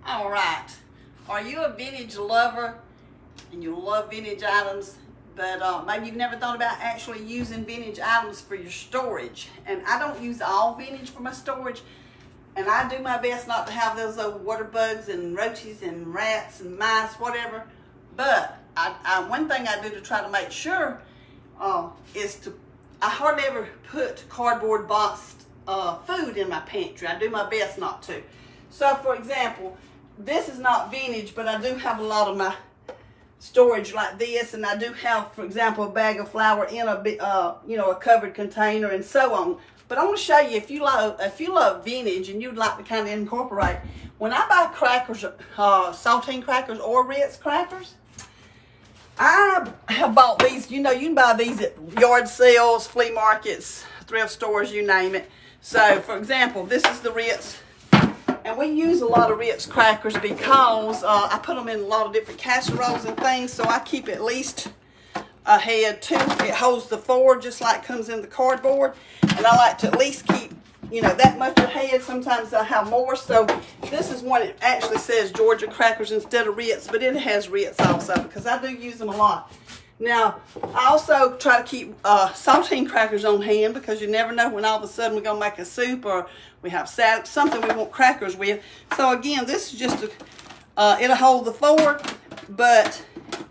All right. Are you a vintage lover and you love vintage items, but maybe you've never thought about actually using vintage items for your storage? And I don't use all vintage for my storage, and I do my best not to have those old water bugs and roaches and rats and mice, whatever. But one thing I do to try to make sure is I hardly ever put cardboard boxed food in my pantry. I do my best not to. So, for example, this is not vintage, but I do have a lot of my storage like this, and I do have, for example, a bag of flour in a covered container and so on. But I want to show you, if you love vintage and you'd like to kind of incorporate, when I buy crackers, saltine crackers or Ritz crackers, I have bought these. You can buy these at yard sales, flea markets, thrift stores, you name it. So, for example, this is the Ritz. And we use a lot of Ritz crackers because I put them in a lot of different casseroles and things, so I keep at least a head. Two, it holds the four just like comes in the cardboard. And I like to at least keep, that much ahead. Sometimes I have more. So this is one, it actually says Georgia crackers instead of Ritz, but it has Ritz also because I do use them a lot. Now, I also try to keep saltine crackers on hand because you never know when all of a sudden we're going to make a soup or we have something we want crackers with. So again, this is just, it'll hold the four, but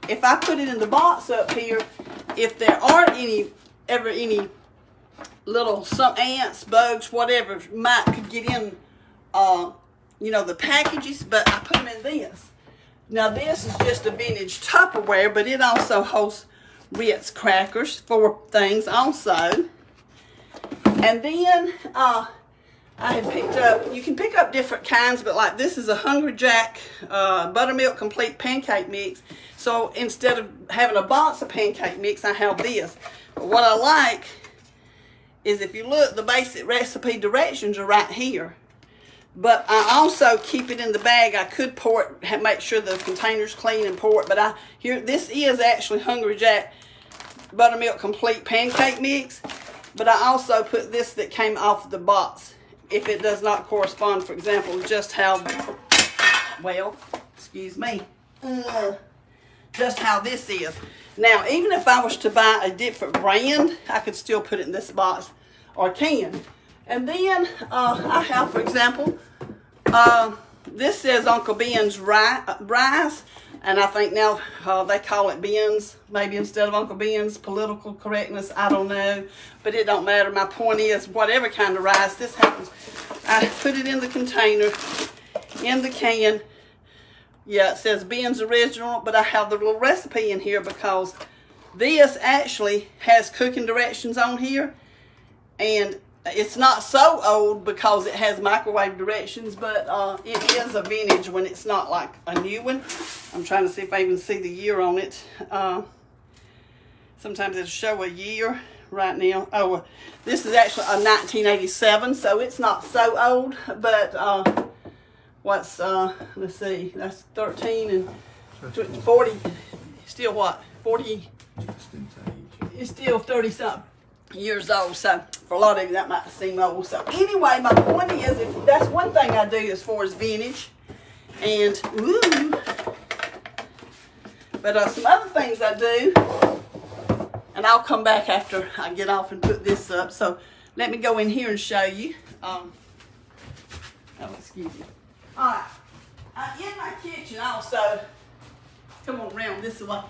if I put it in the box up here, if there aren't any some ants, bugs, whatever, could get in, the packages, but I put them in this. Now this is just a vintage Tupperware, but it also holds Ritz crackers for things also. And then I had picked up, you can pick up different kinds, but like this is a Hungry Jack buttermilk complete pancake mix. So instead of having a box of pancake mix, I have this. But what I like is if you look, the basic recipe directions are right here. But I also keep it in the bag. I could pour it, make sure the container's clean and pour it. But this is actually Hungry Jack Buttermilk Complete Pancake Mix. But I also put this that came off the box. If it does not correspond, for example, just how, excuse me, just how this is. Now, even if I was to buy a different brand, I could still put it in this box or can. And then I have, for example, this says Uncle Ben's rice, and I think now they call it Ben's, maybe instead of Uncle Ben's. Political correctness, I don't know, but it don't matter. My point is, whatever kind of rice this happens, I put it in the container, in the can. Yeah, it says Ben's Original, but I have the little recipe in here because this actually has cooking directions on here, and it's not so old because it has microwave directions, but it is a vintage when it's not like a new one. I'm trying to see if I even see the year on it. Sometimes it'll show a year right now. Oh, this is actually a 1987, so it's not so old, but let's see, that's 13 and 40, still what, 40, it's still 30-something years old, so for a lot of you that might seem old. So anyway, my point is, if that's one thing I do as far as vintage, and but some other things I do, and I'll come back after I get off and put this up. So let me go in here and show you. Excuse me. All right, in my kitchen also, come on around this way.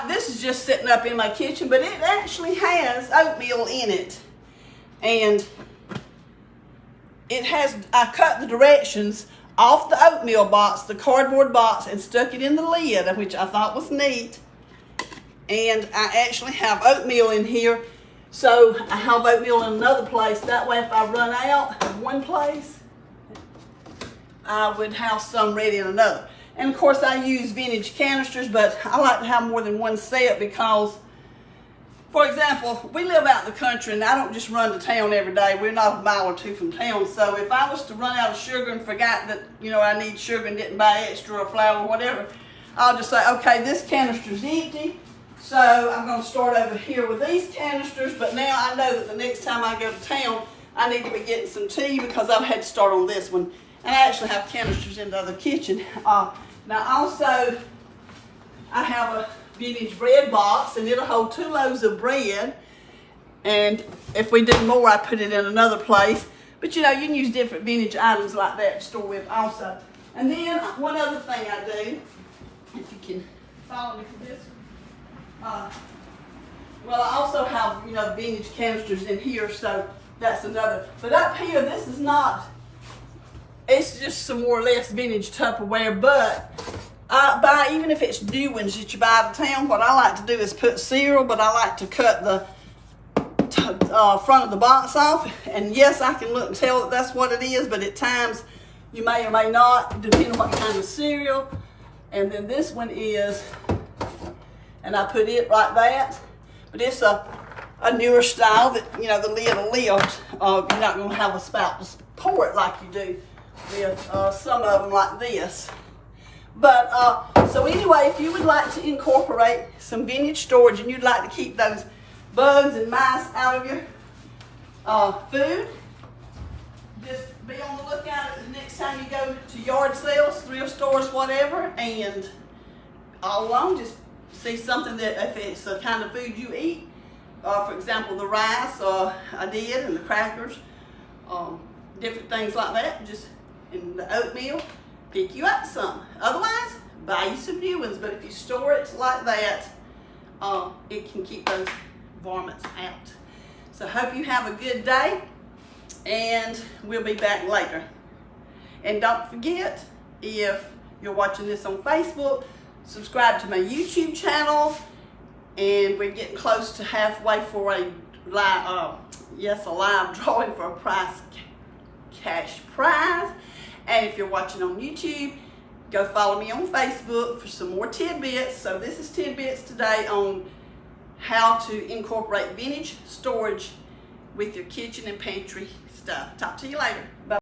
This is just sitting up in my kitchen, but it actually has oatmeal in it. And I cut the directions off the oatmeal box, the cardboard box, and stuck it in the lid, which I thought was neat. And I actually have oatmeal in here. So I have oatmeal in another place. That way if I run out of one place, I would have some ready in another. And of course I use vintage canisters, but I like to have more than one set because, for example, we live out in the country and I don't just run to town every day. We're not a mile or two from town. So if I was to run out of sugar and forgot that, I need sugar and didn't buy extra or flour or whatever, I'll just say, okay, this canister's empty. So I'm going to start over here with these canisters, but now I know that the next time I go to town, I need to be getting some tea because I've had to start on this one. And I actually have canisters in the other kitchen. Now also, I have a vintage bread box, and it'll hold 2 loaves of bread. And if we do more, I put it in another place. But you know, you can use different vintage items like that to store with also. And then one other thing I do, if you can follow me for this. Well, I also have, you know, vintage canisters in here, so that's another. But up here, this is not, it's just some more or less vintage Tupperware, but I buy, even if it's new ones that you buy out of town, what I like to do is put cereal, but I like to cut the front of the box off. And yes, I can look and tell that that's what it is, but at times you may or may not, depending on what kind of cereal. And then this one is, and I put it like that, but it's a newer style that, you know, the lid will lift. You're not going to have a spout to pour it like you do with some of them like this. But so anyway, if you would like to incorporate some vintage storage and you'd like to keep those bugs and mice out of your food, just be on the lookout the next time you go to yard sales, thrift stores, whatever, and all along just see something that, if it's the kind of food you eat, for example, the rice I did, and the crackers, different things like that, just in the oatmeal, pick you up some. Otherwise, buy you some new ones. But if you store it like that, it can keep those varmints out. So hope you have a good day, and we'll be back later. And don't forget, if you're watching this on Facebook, subscribe to my YouTube channel, and we're getting close to halfway for a live, live drawing for a cash prize. And if you're watching on YouTube, go follow me on Facebook for some more tidbits. So this is tidbits today on how to incorporate vintage storage with your kitchen and pantry stuff. Talk to you later. Bye.